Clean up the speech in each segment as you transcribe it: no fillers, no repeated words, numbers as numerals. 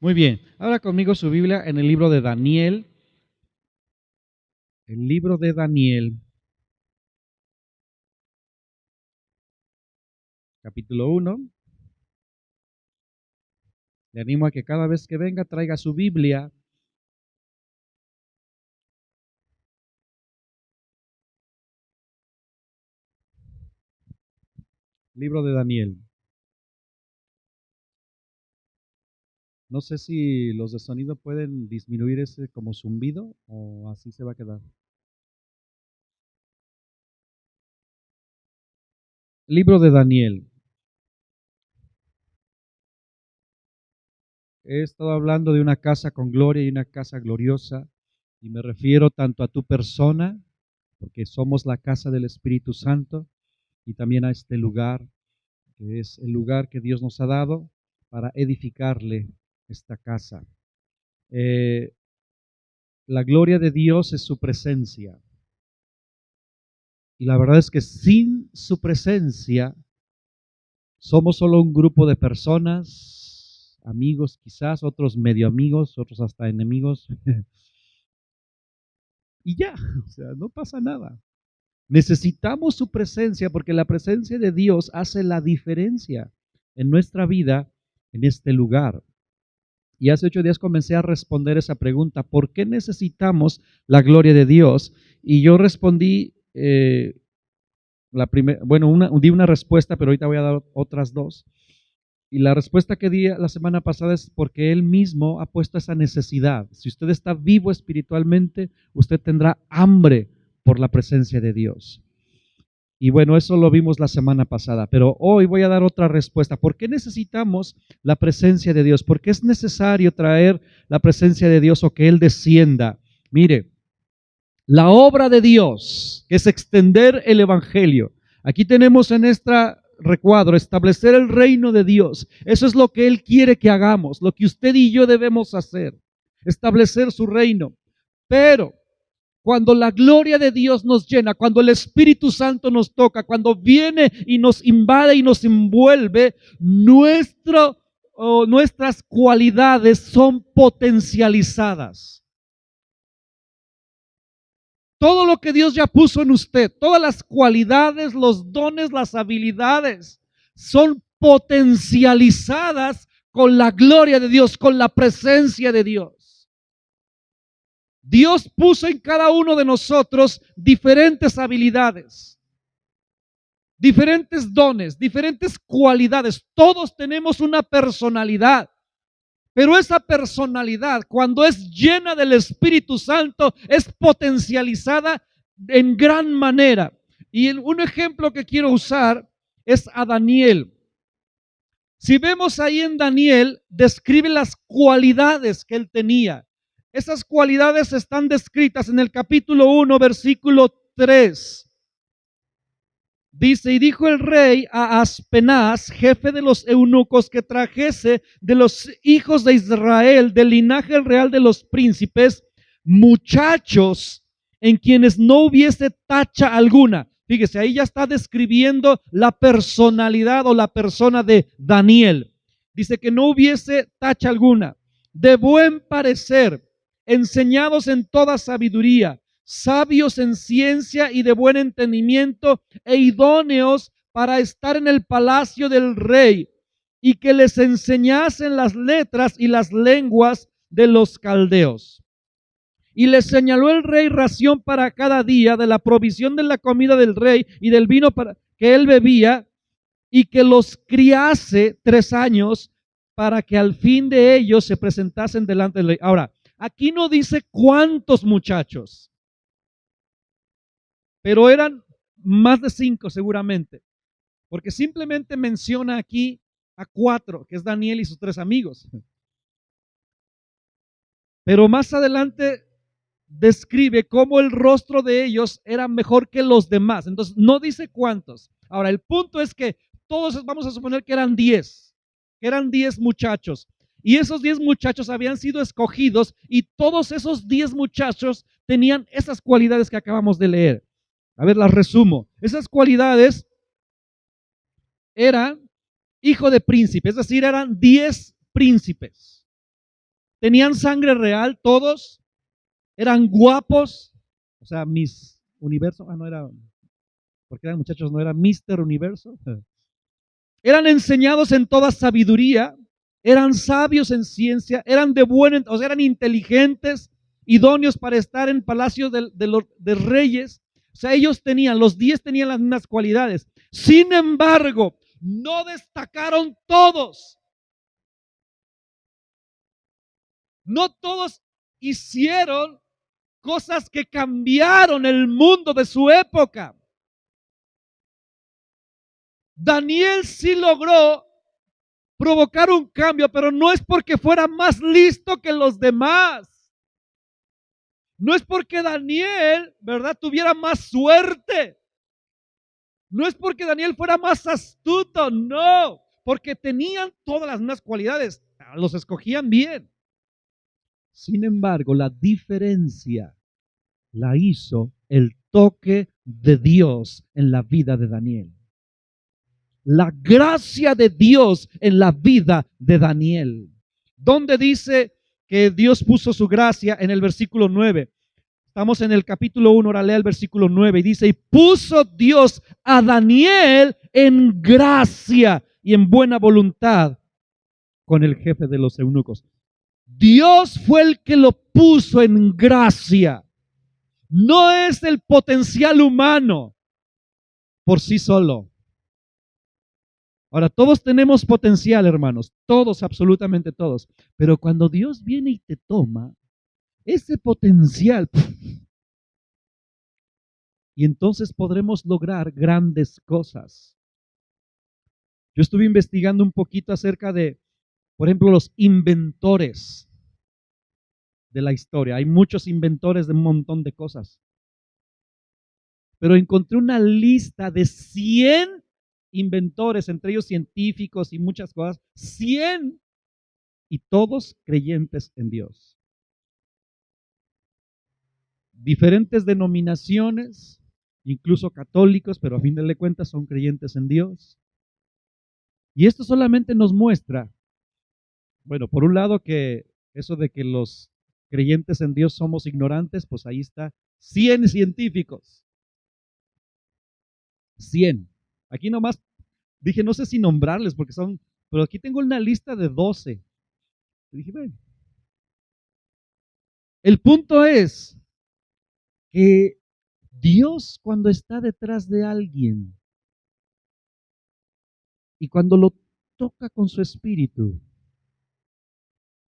Muy bien. Ahora conmigo su Biblia en el libro de Daniel. El libro de Daniel, capítulo 1. Le animo a que cada vez que venga traiga su Biblia. Libro de Daniel. No sé si los de sonido pueden disminuir ese como zumbido o así se va a quedar. Libro de Daniel. He estado hablando de una casa con gloria y una casa gloriosa, y me refiero tanto a tu persona, porque somos la casa del Espíritu Santo, y también a este lugar, que es el lugar que Dios nos ha dado para edificarle esta casa. Eh, la gloria de Dios es su presencia, y la verdad es que sin su presencia somos solo un grupo de personas, amigos quizás, otros medio amigos, otros hasta enemigos, y ya, o sea, no pasa nada. Necesitamos su presencia porque la presencia de Dios hace la diferencia en nuestra vida en este lugar. Y hace 8 días comencé a responder esa pregunta: ¿por qué necesitamos la gloria de Dios? Y yo respondí, di una respuesta, pero ahorita voy a dar otras dos. Y la respuesta que di la semana pasada es porque Él mismo ha puesto esa necesidad. Si usted está vivo espiritualmente, usted tendrá hambre por la presencia de Dios. Y bueno, eso lo vimos la semana pasada, pero hoy voy a dar otra respuesta. ¿Por qué necesitamos la presencia de Dios? ¿Por qué es necesario traer la presencia de Dios o que Él descienda? Mire, la obra de Dios, que es extender el Evangelio. Aquí tenemos en este recuadro, establecer el reino de Dios. Eso es lo que Él quiere que hagamos, lo que usted y yo debemos hacer, establecer su reino. Pero cuando la gloria de Dios nos llena, cuando el Espíritu Santo nos toca, cuando viene y nos invade y nos envuelve, nuestras cualidades son potencializadas. Todo lo que Dios ya puso en usted, todas las cualidades, los dones, las habilidades, son potencializadas con la gloria de Dios, con la presencia de Dios. Dios puso en cada uno de nosotros diferentes habilidades, diferentes dones, diferentes cualidades. Todos tenemos una personalidad. Pero esa personalidad, cuando es llena del Espíritu Santo, es potencializada en gran manera. Y un ejemplo que quiero usar es a Daniel. Si vemos ahí en Daniel, describe las cualidades que él tenía. Esas cualidades están descritas en el capítulo 1, versículo 3. Dice: y dijo el rey a Aspenaz, jefe de los eunucos, que trajese de los hijos de Israel, del linaje real de los príncipes, muchachos en quienes no hubiese tacha alguna. Fíjese, ahí ya está describiendo la personalidad o la persona de Daniel. Dice que no hubiese tacha alguna, de buen parecer, enseñados en toda sabiduría, sabios en ciencia y de buen entendimiento, e idóneos para estar en el palacio del rey, y que les enseñasen las letras y las lenguas de los caldeos. Y les señaló el rey ración para cada día de la provisión de la comida del rey y del vino que él bebía, y que los criase 3 años, para que al fin de ellos se presentasen delante del rey. Ahora, aquí no dice cuántos muchachos, pero eran más de 5 seguramente, porque simplemente menciona aquí a 4, que es Daniel y sus 3 amigos. Pero más adelante describe cómo el rostro de ellos era mejor que los demás. Entonces, no dice cuántos. Ahora, el punto es que todos vamos a suponer que eran 10, que eran 10 muchachos. Y esos 10 muchachos habían sido escogidos, y todos esos 10 muchachos tenían esas cualidades que acabamos de leer. A ver, las resumo. Esas cualidades eran hijo de príncipe, es decir, eran 10 príncipes. tenían sangre real todos, eran guapos, o sea, Miss Universo, no era, porque eran muchachos, no era Mister Universo. Eran enseñados en toda sabiduría, eran sabios en ciencia, eran de o sea, eran inteligentes, idóneos para estar en palacios de reyes. O sea, ellos tenían, los 10 tenían las mismas cualidades. Sin embargo, no destacaron todos. No todos hicieron cosas que cambiaron el mundo de su época. Daniel sí logró provocar un cambio, pero no es porque fuera más listo que los demás. No es porque Daniel, ¿verdad?, tuviera más suerte. No es porque Daniel fuera más astuto, no, porque tenían todas las mismas cualidades, los escogían bien. Sin embargo, la diferencia la hizo el toque de Dios en la vida de Daniel. La gracia de Dios en la vida de Daniel. ¿Dónde dice que Dios puso su gracia? En el versículo 9. Estamos en el capítulo 1, ahora lea el versículo 9 y dice, y puso Dios a Daniel en gracia y en buena voluntad con el jefe de los eunucos. Dios fue el que lo puso en gracia. No es el potencial humano por sí solo. Ahora, todos tenemos potencial, hermanos, todos, absolutamente todos. Pero cuando Dios viene y te toma, ese potencial, y entonces podremos lograr grandes cosas. Yo estuve investigando un poquito acerca de, por ejemplo, los inventores de la historia. Hay muchos inventores de un montón de cosas. Pero encontré una lista de 100 inventores, entre ellos científicos y muchas cosas, 100, y todos creyentes en Dios. Diferentes denominaciones, incluso católicos, pero a fin de cuentas son creyentes en Dios. Y esto solamente nos muestra, bueno, por un lado que eso de que los creyentes en Dios somos ignorantes, pues ahí está, 100 científicos. 100. Aquí nomás dije, no sé si nombrarles porque son, pero aquí tengo una lista de 12. Y dije, bueno. El punto es que Dios, cuando está detrás de alguien y cuando lo toca con su espíritu,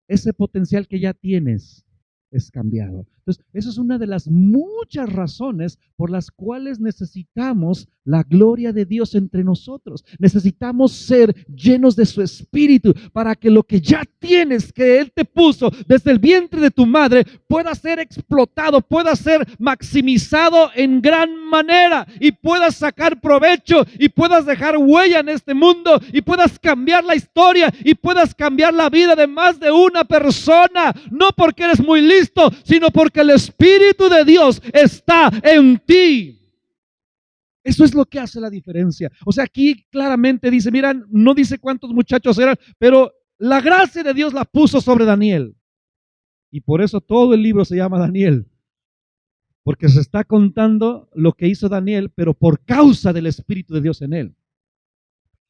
ese potencial que ya tienes es cambiado. Entonces, esa es una de las muchas razones por las cuales necesitamos la gloria de Dios entre nosotros. Necesitamos ser llenos de su espíritu para que lo que ya tienes, que Él te puso desde el vientre de tu madre, pueda ser explotado, pueda ser maximizado en gran manera y puedas sacar provecho y puedas dejar huella en este mundo y puedas cambiar la historia y puedas cambiar la vida de más de una persona, no porque eres muy listo, sino porque el Espíritu de Dios está en ti. Eso es lo que hace la diferencia. O sea, aquí claramente dice, miran, no dice cuántos muchachos eran, pero la gracia de Dios la puso sobre Daniel. Y por eso todo el libro se llama Daniel. Porque se está contando lo que hizo Daniel, pero por causa del Espíritu de Dios en él.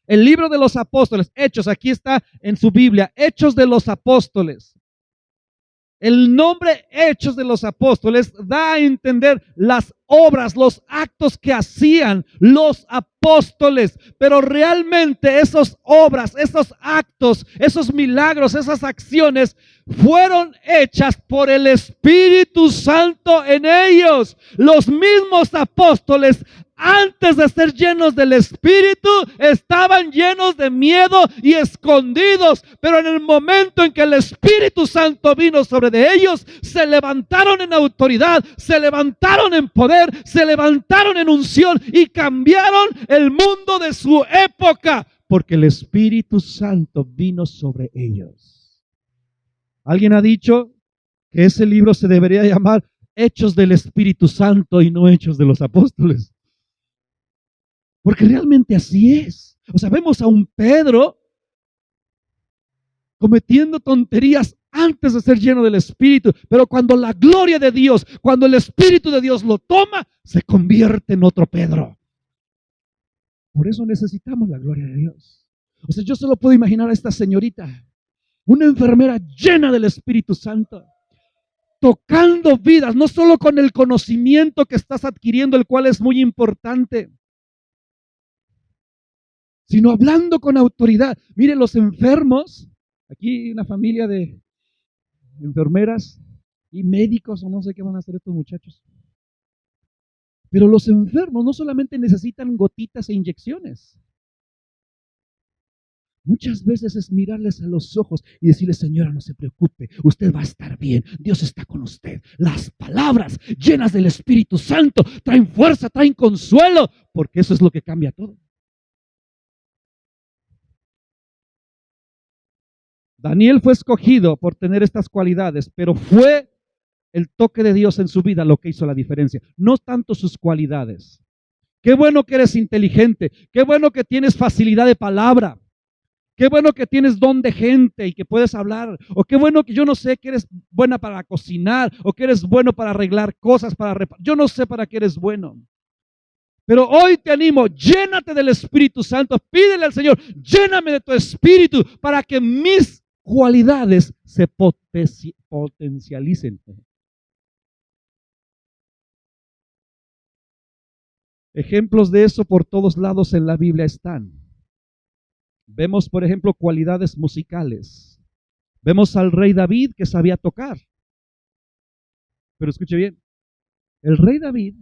El libro de los apóstoles, Hechos, aquí está en su Biblia, Hechos de los apóstoles. El nombre Hechos de los apóstoles da a entender las obras, los actos que hacían los apóstoles, pero realmente esas obras, esos actos, esos milagros, esas acciones fueron hechas por el Espíritu Santo en ellos. Los mismos apóstoles, antes de ser llenos del Espíritu, estaban llenos de miedo y escondidos, pero en el momento en que el Espíritu Santo vino sobre de ellos, se levantaron en autoridad, se levantaron en poder, se levantaron en unción y cambiaron el mundo de su época, porque el Espíritu Santo vino sobre ellos. Alguien ha dicho que ese libro se debería llamar Hechos del Espíritu Santo y no Hechos de los Apóstoles. Porque realmente así es. O sea, vemos a un Pedro cometiendo tonterías antes de ser lleno del Espíritu, pero cuando la gloria de Dios, cuando el Espíritu de Dios lo toma, se convierte en otro Pedro. Por eso necesitamos la gloria de Dios. O sea, yo solo puedo imaginar a esta señorita, una enfermera llena del Espíritu Santo, tocando vidas, no solo con el conocimiento que estás adquiriendo, el cual es muy importante, sino hablando con autoridad. Mire, los enfermos, aquí una familia de enfermeras y médicos, o no sé qué van a hacer estos muchachos. Pero los enfermos no solamente necesitan gotitas e inyecciones. Muchas veces es mirarles a los ojos y decirles: señora, no se preocupe, usted va a estar bien, Dios está con usted. Las palabras llenas del Espíritu Santo traen fuerza, traen consuelo, porque eso es lo que cambia todo. Daniel fue escogido por tener estas cualidades, pero fue el toque de Dios en su vida lo que hizo la diferencia, no tanto sus cualidades. Qué bueno que eres inteligente, qué bueno que tienes facilidad de palabra, qué bueno que tienes don de gente y que puedes hablar, o qué bueno que yo no sé que eres buena para cocinar, o que eres bueno para arreglar cosas, yo no sé para qué eres bueno. Pero hoy te animo, llénate del Espíritu Santo, pídele al Señor, lléname de tu Espíritu para que mis cualidades se potencialicen. Ejemplos de eso por todos lados en la Biblia están. Vemos, por ejemplo, cualidades musicales. Vemos al rey David que sabía tocar. Pero escuche bien, el rey David,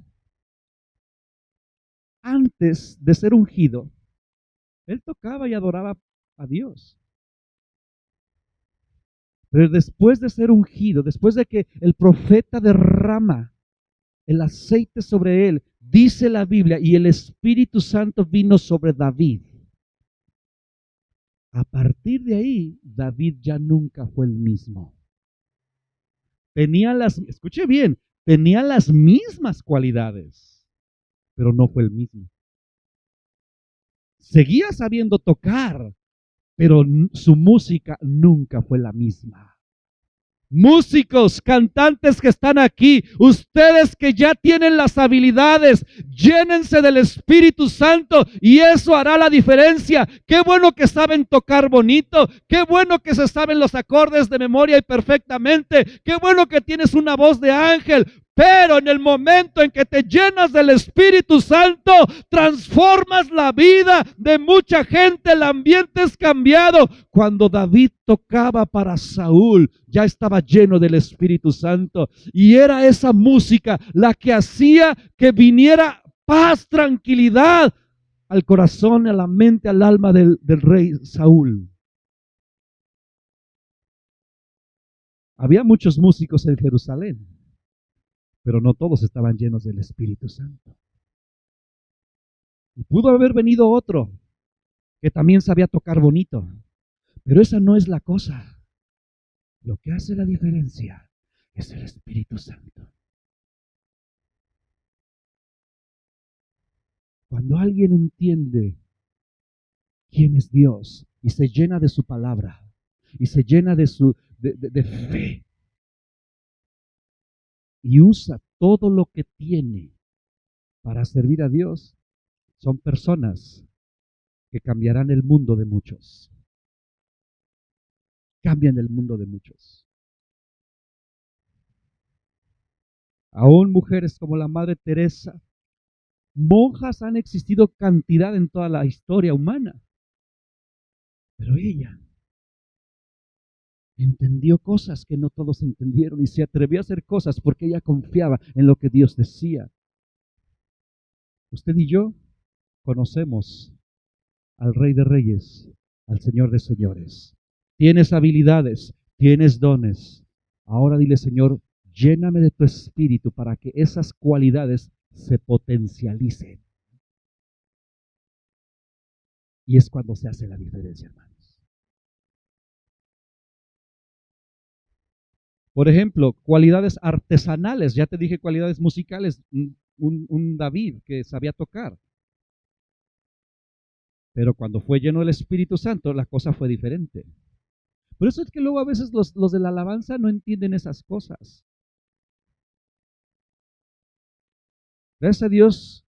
antes de ser ungido, él tocaba y adoraba a Dios. Pero después de ser ungido, después de que el profeta derrama el aceite sobre él, dice la Biblia, y el Espíritu Santo vino sobre David. A partir de ahí, David ya nunca fue el mismo. Escuche bien, tenía las mismas cualidades, pero no fue el mismo. Seguía sabiendo tocar, pero su música nunca fue la misma. Músicos, cantantes que están aquí, ustedes que ya tienen las habilidades, llénense del Espíritu Santo y eso hará la diferencia. Qué bueno que saben tocar bonito, qué bueno que se saben los acordes de memoria y perfectamente, qué bueno que tienes una voz de ángel. Pero en el momento en que te llenas del Espíritu Santo, transformas la vida de mucha gente, el ambiente es cambiado. Cuando David tocaba para Saúl, ya estaba lleno del Espíritu Santo. Y era esa música la que hacía que viniera paz, tranquilidad al corazón, a la mente, al alma del rey Saúl. Había muchos músicos en Jerusalén, pero no todos estaban llenos del Espíritu Santo. Y pudo haber venido otro que también sabía tocar bonito, pero esa no es la cosa. Lo que hace la diferencia es el Espíritu Santo. Cuando alguien entiende quién es Dios y se llena de su palabra y se llena de fe y usa todo lo que tiene para servir a Dios, son personas que cambiarán el mundo de muchos. Cambian el mundo de muchos. Aún mujeres como la Madre Teresa, monjas han existido cantidad en toda la historia humana, pero ella entendió cosas que no todos entendieron y se atrevió a hacer cosas porque ella confiaba en lo que Dios decía. Usted y yo conocemos al Rey de Reyes, al Señor de Señores. Tienes habilidades, tienes dones. Ahora dile: Señor, lléname de tu Espíritu para que esas cualidades se potencialicen. Y es cuando se hace la diferencia, hermanos. Por ejemplo, cualidades artesanales. Ya te dije cualidades musicales. Un David que sabía tocar. Pero cuando fue lleno del Espíritu Santo, la cosa fue diferente. Por eso es que luego a veces los de la alabanza no entienden esas cosas. Gracias a Dios,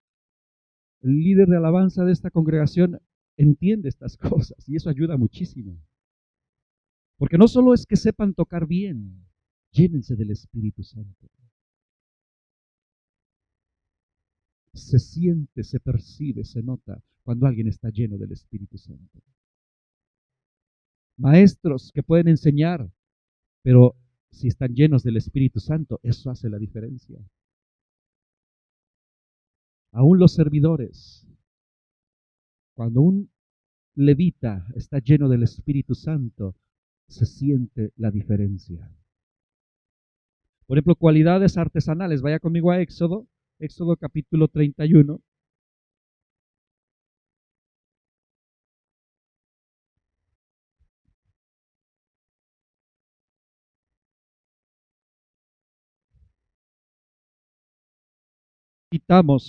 el líder de alabanza de esta congregación entiende estas cosas y eso ayuda muchísimo. Porque no solo es que sepan tocar bien, llénense del Espíritu Santo. Se siente, se percibe, se nota cuando alguien está lleno del Espíritu Santo. Maestros que pueden enseñar, pero si están llenos del Espíritu Santo, eso hace la diferencia. Aún los servidores, cuando un levita está lleno del Espíritu Santo, se siente la diferencia. Por ejemplo, cualidades artesanales. Vaya conmigo a Éxodo, Éxodo capítulo 31.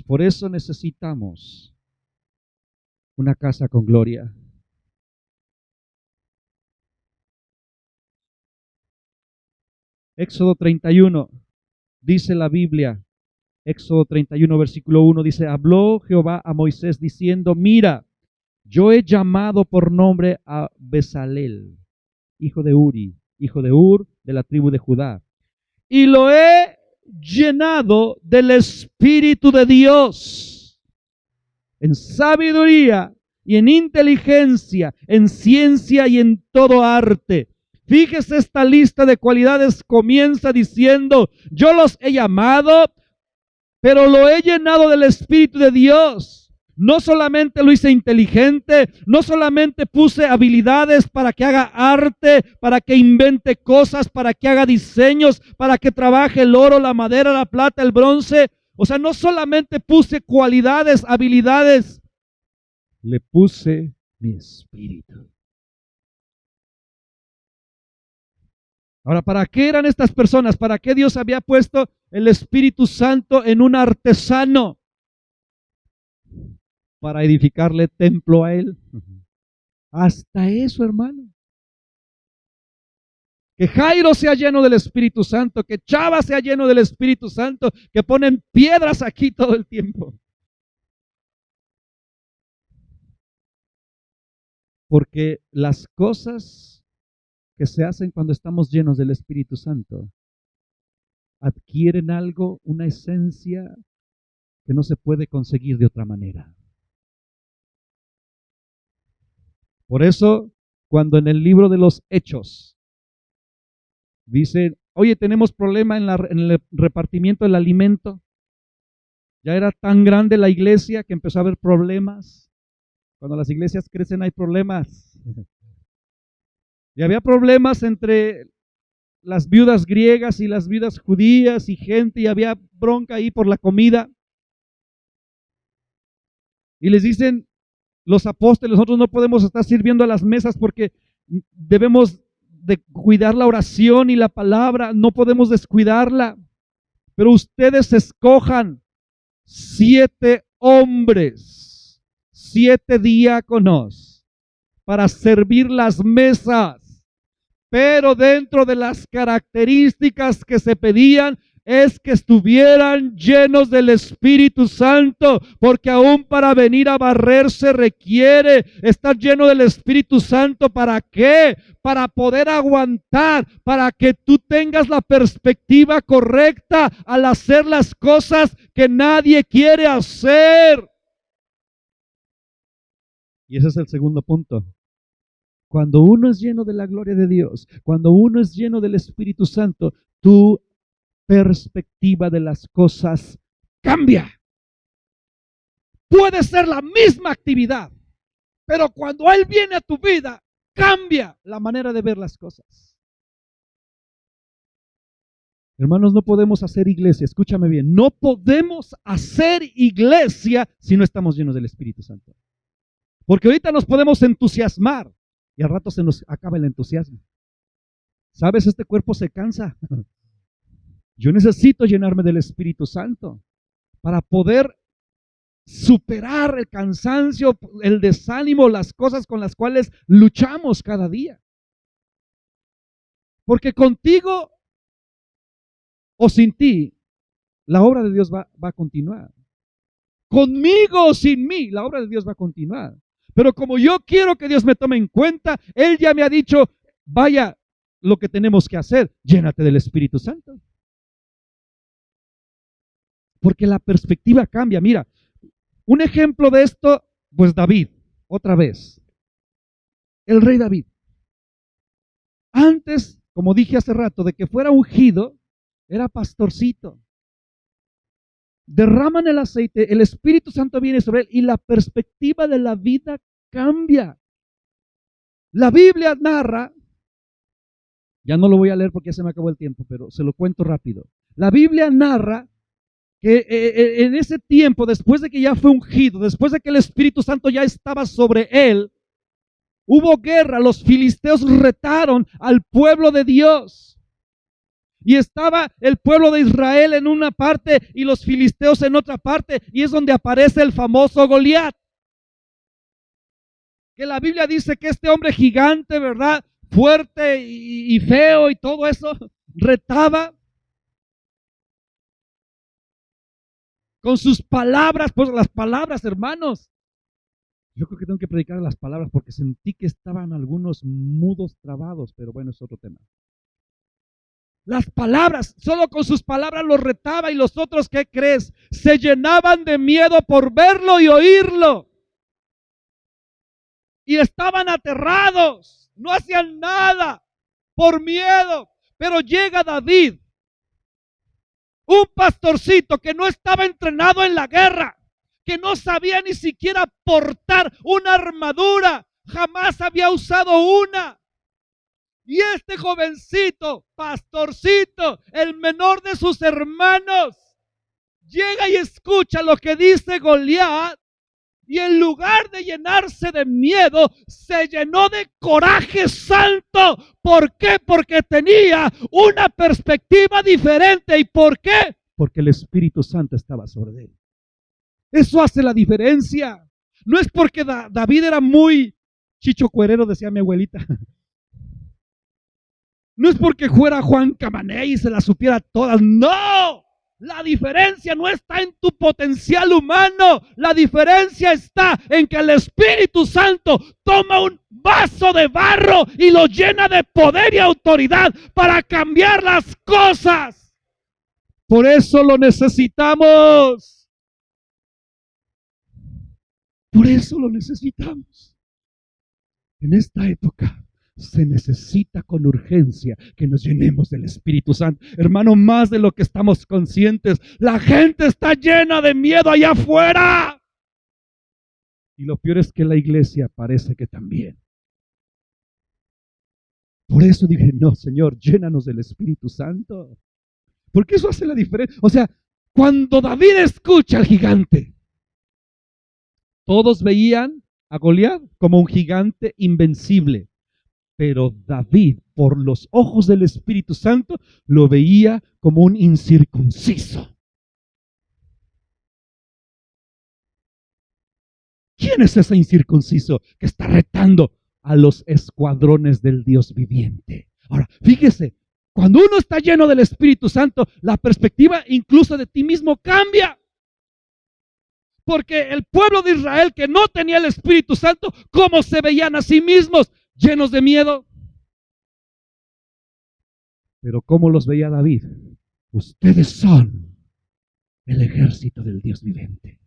Por eso necesitamos una casa con gloria. Éxodo 31, dice la Biblia, Éxodo 31, versículo 1, dice, habló Jehová a Moisés diciendo, mira, yo he llamado por nombre a Bezalel, hijo de Uri, hijo de Ur, de la tribu de Judá, y lo he llenado del Espíritu de Dios, en sabiduría y en inteligencia, en ciencia y en todo arte. Fíjese, esta lista de cualidades comienza diciendo, yo los he llamado, pero lo he llenado del Espíritu de Dios. No solamente lo hice inteligente, no solamente puse habilidades para que haga arte, para que invente cosas, para que haga diseños, para que trabaje el oro, la madera, la plata, el bronce. O sea, no solamente puse cualidades, habilidades, le puse mi espíritu. Ahora, ¿para qué eran estas personas? ¿Para qué Dios había puesto el Espíritu Santo en un artesano? Para edificarle templo a él. Hasta eso, hermano. Que Jairo sea lleno del Espíritu Santo, que Chava sea lleno del Espíritu Santo, que ponen piedras aquí todo el tiempo. Porque las cosas que se hacen cuando estamos llenos del Espíritu Santo adquieren algo, una esencia que no se puede conseguir de otra manera. Por eso, cuando en el libro de los Hechos dice, oye, tenemos problema en el repartimiento del alimento, ya era tan grande la iglesia que empezó a haber problemas. Cuando las iglesias crecen hay problemas. Y había problemas entre las viudas griegas y las viudas judías y gente, y había bronca ahí por la comida. Y les dicen los apóstoles, nosotros no podemos estar sirviendo a las mesas porque debemos de cuidar la oración y la palabra, no podemos descuidarla. Pero ustedes escojan 7 hombres, 7 diáconos para servir las mesas. Pero dentro de las características que se pedían es que estuvieran llenos del Espíritu Santo, porque aún para venir a barrer se requiere estar lleno del Espíritu Santo. ¿Para qué? Para poder aguantar, para que tú tengas la perspectiva correcta al hacer las cosas que nadie quiere hacer. Y ese es el segundo punto. Cuando uno es lleno de la gloria de Dios, cuando uno es lleno del Espíritu Santo, tu perspectiva de las cosas cambia. Puede ser la misma actividad, pero cuando Él viene a tu vida, cambia la manera de ver las cosas. Hermanos, no podemos hacer iglesia, escúchame bien, no podemos hacer iglesia si no estamos llenos del Espíritu Santo. Porque ahorita nos podemos entusiasmar y al rato se nos acaba el entusiasmo. ¿Sabes? Este cuerpo se cansa. Yo necesito llenarme del Espíritu Santo para poder superar el cansancio, el desánimo, las cosas con las cuales luchamos cada día. Porque contigo o sin ti, la obra de Dios va a continuar. Conmigo o sin mí, la obra de Dios va a continuar. Pero como yo quiero que Dios me tome en cuenta, Él ya me ha dicho, vaya, lo que tenemos que hacer, llénate del Espíritu Santo. Porque la perspectiva cambia. Mira, un ejemplo de esto, pues David, otra vez. El rey David. Antes, como dije hace rato, de que fuera ungido, era pastorcito. Derraman el aceite, el Espíritu Santo viene sobre él y la perspectiva de la vida cambia. La Biblia narra, ya no lo voy a leer porque ya se me acabó el tiempo, pero se lo cuento rápido. La Biblia narra que en ese tiempo, después de que ya fue ungido, después de que el Espíritu Santo ya estaba sobre él, hubo guerra, los filisteos retaron al pueblo de Dios. Y estaba el pueblo de Israel en una parte y los filisteos en otra parte. Y es donde aparece el famoso Goliat. Que la Biblia dice que este hombre gigante, ¿verdad? Fuerte y feo y todo eso, retaba con sus palabras, pues las palabras, hermanos. Yo creo que tengo que predicar las palabras porque sentí que estaban algunos mudos trabados, pero bueno, es otro tema. Las palabras, solo con sus palabras los retaba y los otros, ¿qué crees? Se llenaban de miedo por verlo y oírlo. Y estaban aterrados, no hacían nada por miedo. Pero llega David, un pastorcito que no estaba entrenado en la guerra, que no sabía ni siquiera portar una armadura, jamás había usado una. Y este jovencito, pastorcito, el menor de sus hermanos, llega y escucha lo que dice Goliat y en lugar de llenarse de miedo, se llenó de coraje santo. ¿Por qué? Porque tenía una perspectiva diferente. ¿Y por qué? Porque el Espíritu Santo estaba sobre él. Eso hace la diferencia. No es porque David era muy chicho cuerero, decía mi abuelita. No es porque fuera Juan Camané y se la supiera todas. No, la diferencia no está en tu potencial humano. La diferencia está en que el Espíritu Santo toma un vaso de barro y lo llena de poder y autoridad para cambiar las cosas. Por eso lo necesitamos. Por eso lo necesitamos. En esta época se necesita con urgencia que nos llenemos del Espíritu Santo. Hermano, más de lo que estamos conscientes. La gente está llena de miedo allá afuera. Y lo peor es que la iglesia parece que también. Por eso dije, no, Señor, llénanos del Espíritu Santo. Porque eso hace la diferencia. O sea, cuando David escucha al gigante, todos veían a Goliat como un gigante invencible. Pero David, por los ojos del Espíritu Santo, lo veía como un incircunciso. ¿Quién es ese incircunciso que está retando a los escuadrones del Dios viviente? Ahora, fíjese, cuando uno está lleno del Espíritu Santo, la perspectiva incluso de ti mismo cambia. Porque el pueblo de Israel que no tenía el Espíritu Santo, ¿cómo se veían a sí mismos? Llenos de miedo. Pero ¿cómo los veía David? Ustedes son el ejército del Dios viviente.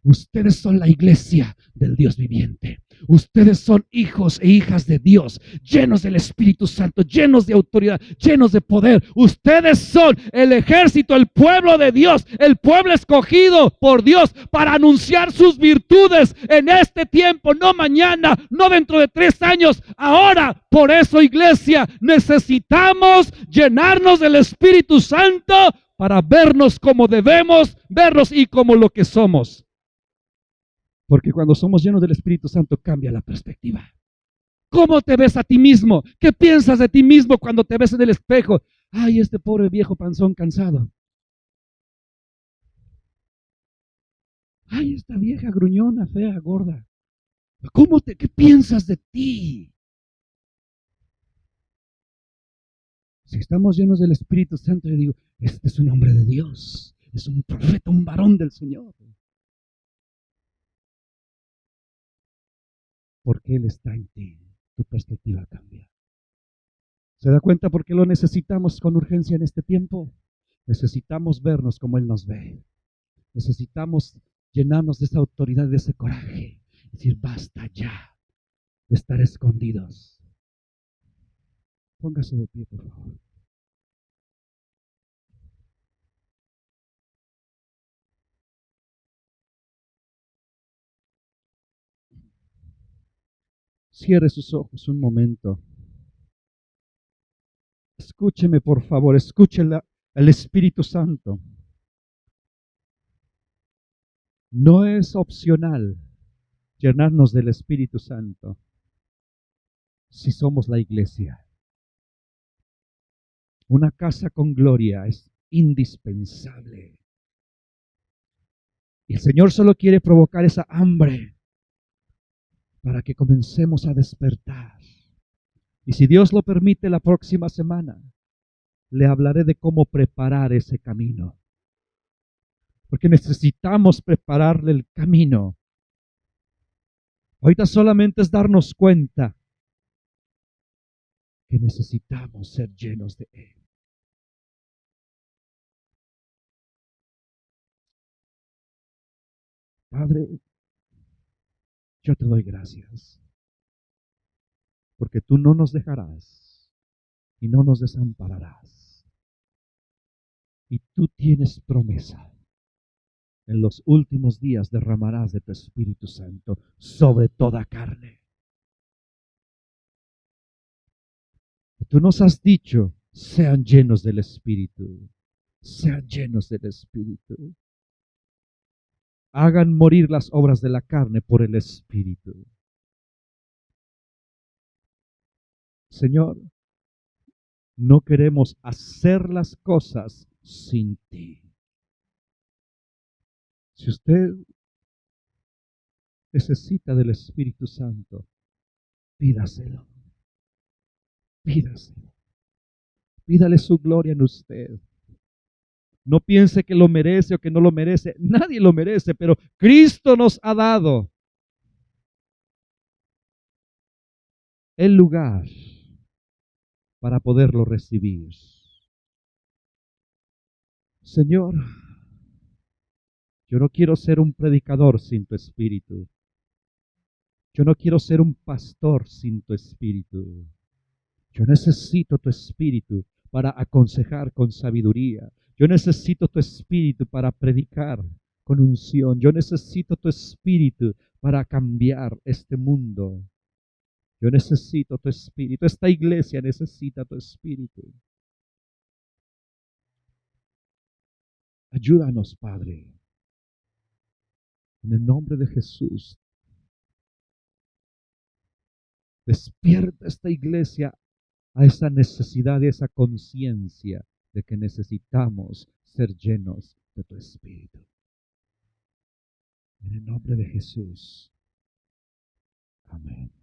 Ustedes son la iglesia del Dios viviente. Ustedes son hijos e hijas de Dios, llenos del Espíritu Santo, llenos de autoridad, llenos de poder. Ustedes son el ejército, el pueblo de Dios, el pueblo escogido por Dios para anunciar sus virtudes en este tiempo, no mañana, no dentro de 3 años, ahora. Por eso, iglesia, necesitamos llenarnos del Espíritu Santo para vernos como debemos vernos y como lo que somos. Porque cuando somos llenos del Espíritu Santo cambia la perspectiva. ¿Cómo te ves a ti mismo? ¿Qué piensas de ti mismo cuando te ves en el espejo? Ay, este pobre viejo panzón cansado. Ay, esta vieja gruñona, fea, gorda. ¿Qué piensas de ti? Si estamos llenos del Espíritu Santo, yo digo, este es un hombre de Dios, es un profeta, un varón del Señor. Porque Él está en ti, tu perspectiva cambia. ¿Se da cuenta por qué lo necesitamos con urgencia en este tiempo? Necesitamos vernos como Él nos ve. Necesitamos llenarnos de esa autoridad, de ese coraje. Decir, basta ya de estar escondidos. Póngase de pie, por favor. Cierre sus ojos un momento. Escúcheme, por favor, escúchela al Espíritu Santo. No es opcional llenarnos del Espíritu Santo si somos la iglesia. Una casa con gloria es indispensable. Y el Señor solo quiere provocar esa hambre para que comencemos a despertar. Y si Dios lo permite, la próxima semana le hablaré de cómo preparar ese camino. Porque necesitamos prepararle el camino. Ahorita solamente es darnos cuenta que necesitamos ser llenos de Él. Padre, yo te doy gracias, porque tú no nos dejarás y no nos desampararás. Y tú tienes promesa. En los últimos días derramarás de tu Espíritu Santo sobre toda carne. Y tú nos has dicho, sean llenos del Espíritu, sean llenos del Espíritu. Hagan morir las obras de la carne por el Espíritu. Señor, no queremos hacer las cosas sin ti. Si usted necesita del Espíritu Santo, pídaselo, pídaselo. Pídale su gloria en usted. No piense que lo merece o que no lo merece. Nadie lo merece, pero Cristo nos ha dado el lugar para poderlo recibir. Señor, yo no quiero ser un predicador sin tu Espíritu. Yo no quiero ser un pastor sin tu Espíritu. Yo necesito tu Espíritu para aconsejar con sabiduría. Yo necesito tu Espíritu para predicar con unción. Yo necesito tu Espíritu para cambiar este mundo. Yo necesito tu Espíritu. Esta iglesia necesita tu Espíritu. Ayúdanos, Padre. En el nombre de Jesús. Despierta esta iglesia a esa necesidad y esa conciencia de que necesitamos ser llenos de tu Espíritu. En el nombre de Jesús. Amén.